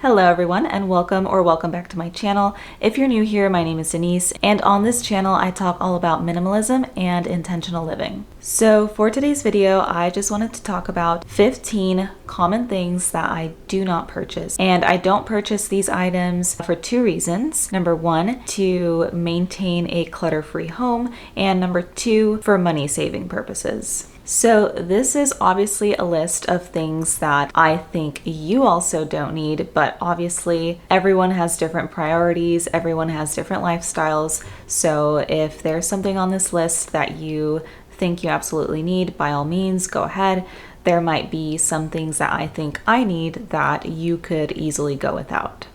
Hello everyone and welcome back to my channel. If you're new here, my name is Denise, and on this channel I talk all about minimalism and intentional living. So for today's video, I just wanted to talk about 15 common things that I do not purchase. And I don't purchase these items for two reasons. Number one, to maintain a clutter-free home, and number two, for money saving purposes. So this is obviously a list of things that I think you also don't need, but obviously everyone has different priorities, everyone has different lifestyles. So if there's something on this list that you think you absolutely need, by all means, go ahead. There might be some things that I think I need that you could easily go without.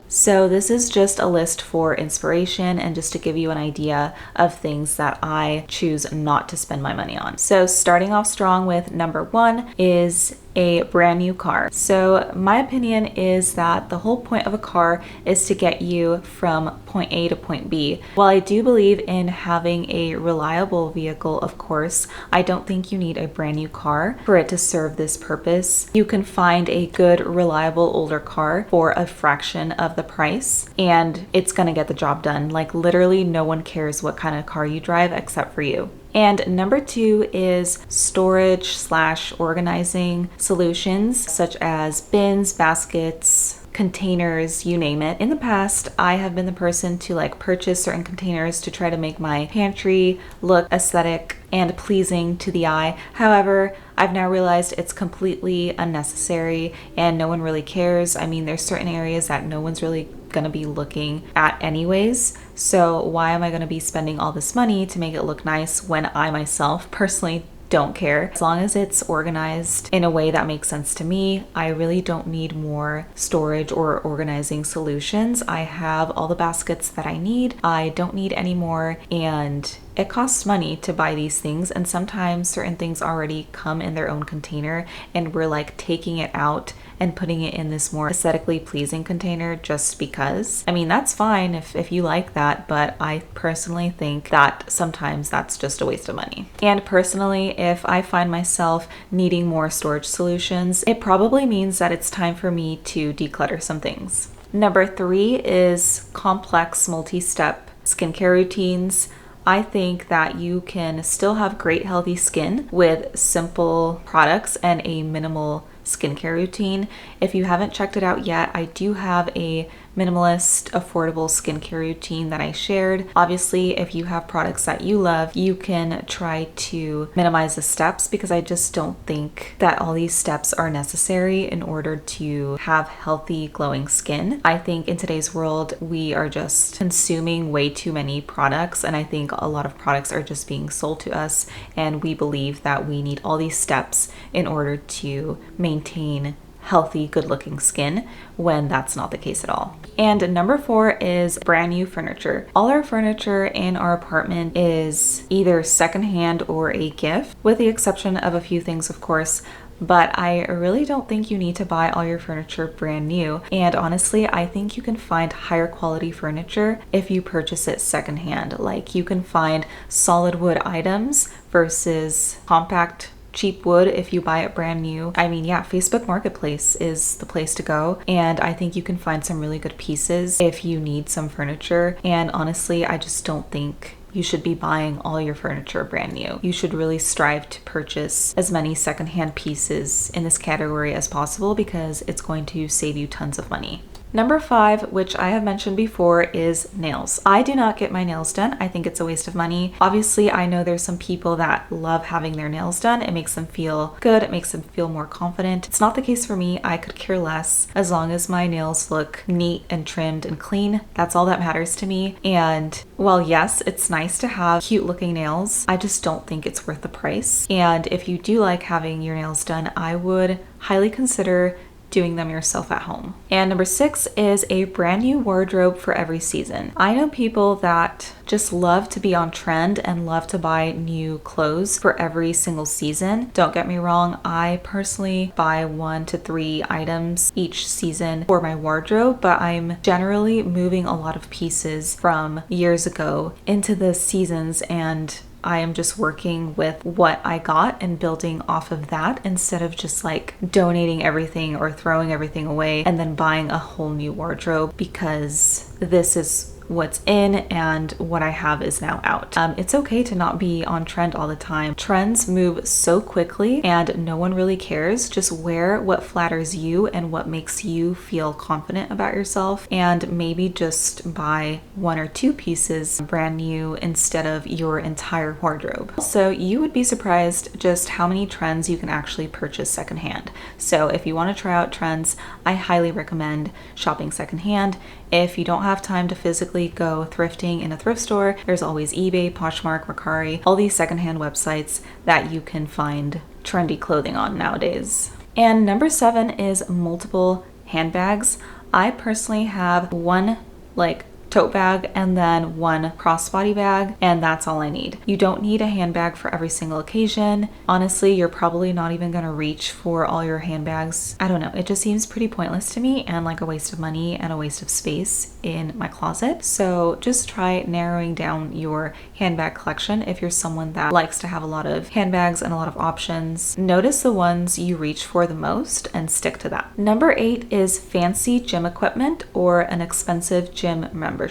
So this is just a list for inspiration and just to give you an idea of things that I choose not to spend my money on. So starting off strong with number one is a brand new car. So my opinion is that the whole point of a car is to get you from point A to point B. While I do believe in having a reliable vehicle, of course, I don't think you need a brand new car for it to serve this purpose. You can find a good, reliable older car for a fraction of the price and it's gonna get the job done. Like literally no one cares what kind of car you drive except for you. And number two is storage/organizing solutions such as bins, baskets, containers, you name it. In the past, I have been the person to purchase certain containers to try to make my pantry look aesthetic and pleasing to the eye. However, I've now realized it's completely unnecessary and no one really cares. I mean, there's certain areas that no one's really gonna be looking at anyways. So why am I gonna be spending all this money to make it look nice when I myself personally don't care? As long as it's organized in a way that makes sense to me, I really don't need more storage or organizing solutions. I have all the baskets that I need. I don't need any more, and it costs money to buy these things, and sometimes certain things already come in their own container and we're taking it out and putting it in this more aesthetically pleasing container just because. I mean, that's fine if you like that, but I personally think that sometimes that's just a waste of money. And personally, if I find myself needing more storage solutions, it probably means that it's time for me to declutter some things. Number three is complex multi-step skincare routines. I think that you can still have great healthy skin with simple products and a minimal skincare routine. If you haven't checked it out yet, I do have a minimalist affordable skincare routine that I shared. Obviously, if you have products that you love, you can try to minimize the steps because I just don't think that all these steps are necessary in order to have healthy, glowing skin. I think in today's world, we are just consuming way too many products, and I think a lot of products are just being sold to us, and we believe that we need all these steps in order to maintain healthy, good-looking skin when that's not the case at all. And number four is brand new furniture. All our furniture in our apartment is either secondhand or a gift, with the exception of a few things, of course. But I really don't think you need to buy all your furniture brand new. And honestly, I think you can find higher quality furniture if you purchase it secondhand. Like you can find solid wood items versus compact cheap wood if you buy it brand new. I mean, yeah, Facebook Marketplace is the place to go. And I think you can find some really good pieces if you need some furniture. And honestly, I just don't think you should be buying all your furniture brand new. You should really strive to purchase as many secondhand pieces in this category as possible because it's going to save you tons of money. Number five, which I have mentioned before, is nails. I do not get my nails done. I think it's a waste of money. Obviously, I know there's some people that love having their nails done. It makes them feel good. It makes them feel more confident. It's not the case for me. I could care less as long as my nails look neat and trimmed and clean. That's all that matters to me. And while yes, it's nice to have cute looking nails, I just don't think it's worth the price. And if you do like having your nails done, I would highly consider doing them yourself at home. And number six is a brand new wardrobe for every season. I know people that just love to be on trend and love to buy new clothes for every single season. Don't get me wrong, I personally buy 1 to 3 items each season for my wardrobe, but I'm generally moving a lot of pieces from years ago into the seasons, and I am just working with what I got and building off of that instead of just like donating everything or throwing everything away and then buying a whole new wardrobe because this is what's in and what I have is now out. It's okay to not be on trend all the time. Trends move so quickly and no one really cares. Just wear what flatters you and what makes you feel confident about yourself, and maybe just buy 1 or 2 pieces brand new instead of your entire wardrobe. So you would be surprised just how many trends you can actually purchase secondhand. So if you want to try out trends, I highly recommend shopping secondhand. If you don't have time to physically go thrifting in a thrift store, there's always eBay, Poshmark, Mercari, all these secondhand websites that you can find trendy clothing on nowadays. And number 7 is multiple handbags. I personally have one tote bag and then one crossbody bag, and that's all I need. You don't need a handbag for every single occasion. Honestly, you're probably not even gonna reach for all your handbags. I don't know, it just seems pretty pointless to me and like a waste of money and a waste of space in my closet. So just try narrowing down your handbag collection if you're someone that likes to have a lot of handbags and a lot of options. Notice the ones you reach for the most and stick to that. Number 8 is fancy gym equipment or an expensive gym membership.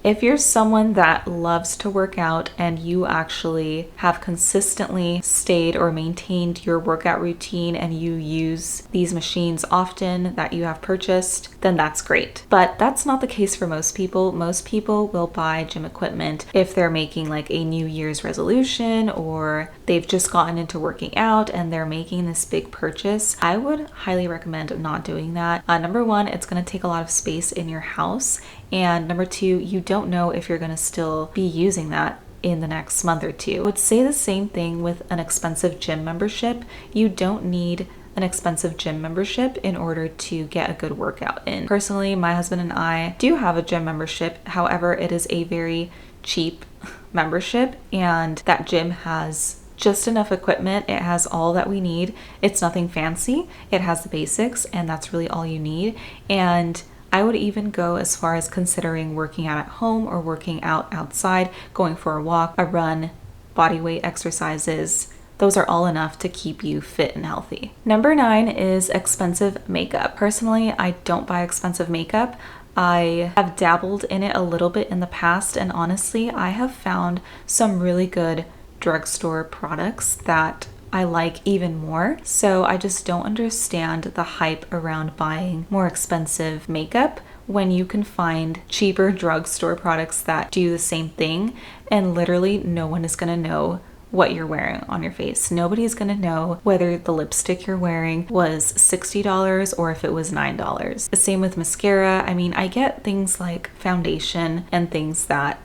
If you're someone that loves to work out and you actually have consistently stayed or maintained your workout routine and you use these machines often that you have purchased, then that's great. But that's not the case for most people. Most people will buy gym equipment if they're making like a New Year's resolution or they've just gotten into working out and they're making this big purchase. I would highly recommend not doing that. Number 1, it's going to take a lot of space in your house. And number 2, you don't know if you're going to still be using that in the next month or 2. I would say the same thing with an expensive gym membership. You don't need an expensive gym membership in order to get a good workout in. Personally, my husband and I do have a gym membership. However, it is a very cheap membership, and that gym has just enough equipment. It has all that we need. It's nothing fancy. It has the basics, and that's really all you need. And I would even go as far as considering working out at home or working out outside, going for a walk, a run, body weight exercises. Those are all enough to keep you fit and healthy. Number 9 is expensive makeup. Personally, I don't buy expensive makeup. I have dabbled in it a little bit in the past, and honestly, I have found some really good drugstore products that I like even more. So I just don't understand the hype around buying more expensive makeup when you can find cheaper drugstore products that do the same thing, and literally no one is gonna know what you're wearing on your face. Nobody's gonna know whether the lipstick you're wearing was $60 or if it was $9. The same with mascara. I mean, I get things like foundation and things that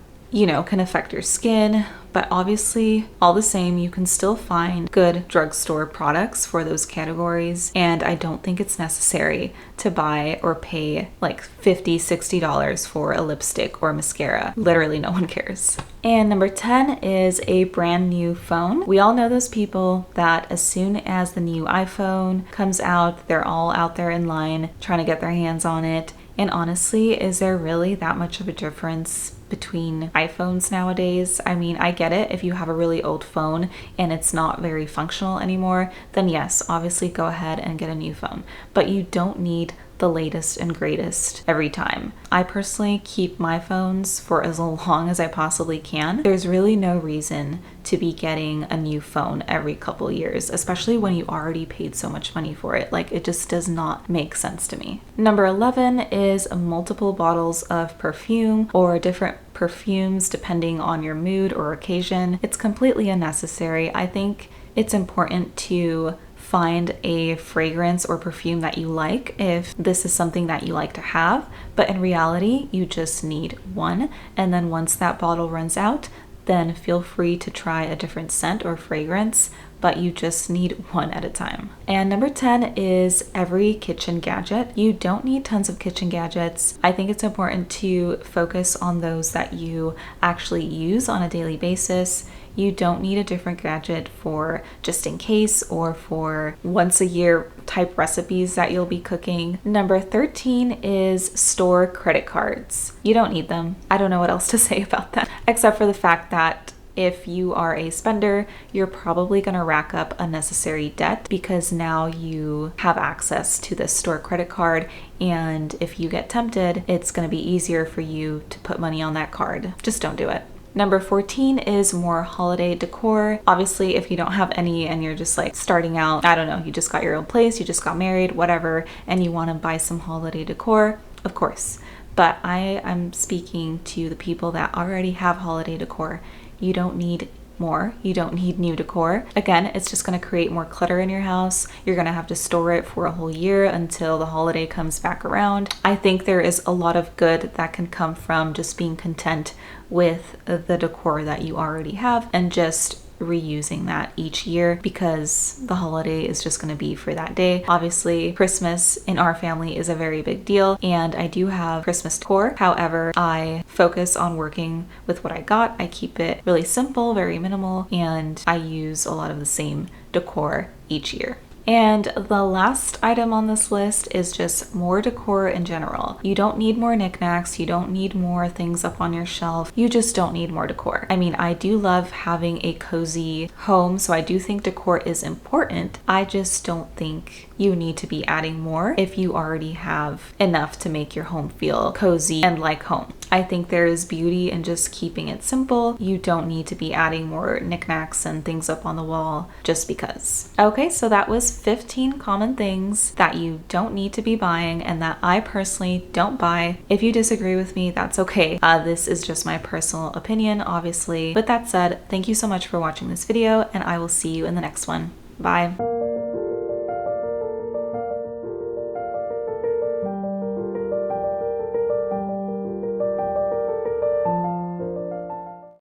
can affect your skin, but obviously all the same, you can still find good drugstore products for those categories. And I don't think it's necessary to buy or pay like $50, $60 for a lipstick or mascara. Literally no one cares. And number 10 is a brand new phone. We all know those people that as soon as the new iPhone comes out, they're all out there in line trying to get their hands on it. And honestly, is there really that much of a difference between iPhones nowadays? I mean, I get it. If you have a really old phone and it's not very functional anymore, then yes, obviously go ahead and get a new phone. But you don't need the latest and greatest every time. I personally keep my phones for as long as I possibly can. There's really no reason to be getting a new phone every couple years, especially when you already paid so much money for it. Like, it just does not make sense to me. Number 11 is multiple bottles of perfume or different perfumes depending on your mood or occasion. It's completely unnecessary. I think it's important to find a fragrance or perfume that you like if this is something that you like to have, but in reality you just need one, and then once that bottle runs out, then feel free to try a different scent or fragrance, but you just need one at a time. And number 10 is every kitchen gadget. You don't need tons of kitchen gadgets. I think it's important to focus on those that you actually use on a daily basis. You don't need a different gadget for just in case or for once a year type recipes that you'll be cooking. Number 13 is store credit cards. You don't need them. I don't know what else to say about that, except for the fact that If you are a spender, you're probably going to rack up unnecessary debt because now you have access to this store credit card, and if you get tempted, it's going to be easier for you to put money on that card. Just don't do it. Number 14 is more holiday decor. Obviously, if you don't have any and you're just like starting out, I don't know, you just got your own place, you just got married, whatever, and you want to buy some holiday decor, of course. But I am speaking to the people that already have holiday decor. You don't need more. You don't need new decor. Again, it's just going to create more clutter in your house. You're going to have to store it for a whole year until the holiday comes back around. I think there is a lot of good that can come from just being content with the decor that you already have and just reusing that each year, because the holiday is just going to be for that day. Obviously, Christmas in our family is a very big deal, and I do have Christmas decor. However, I focus on working with what I got. I keep it really simple, very minimal, and I use a lot of the same decor each year. And the last item on this list is just more decor in general. You don't need more knickknacks. You don't need more things up on your shelf. You just don't need more decor. I mean, I do love having a cozy home, so I do think decor is important. I just don't think you need to be adding more if you already have enough to make your home feel cozy and like home. I think there is beauty in just keeping it simple. You don't need to be adding more knickknacks and things up on the wall just because. Okay, so that was 15 common things that you don't need to be buying and that I personally don't buy. If you disagree with me, that's okay. This is just my personal opinion, obviously. With that said, thank you so much for watching this video, and I will see you in the next one. Bye.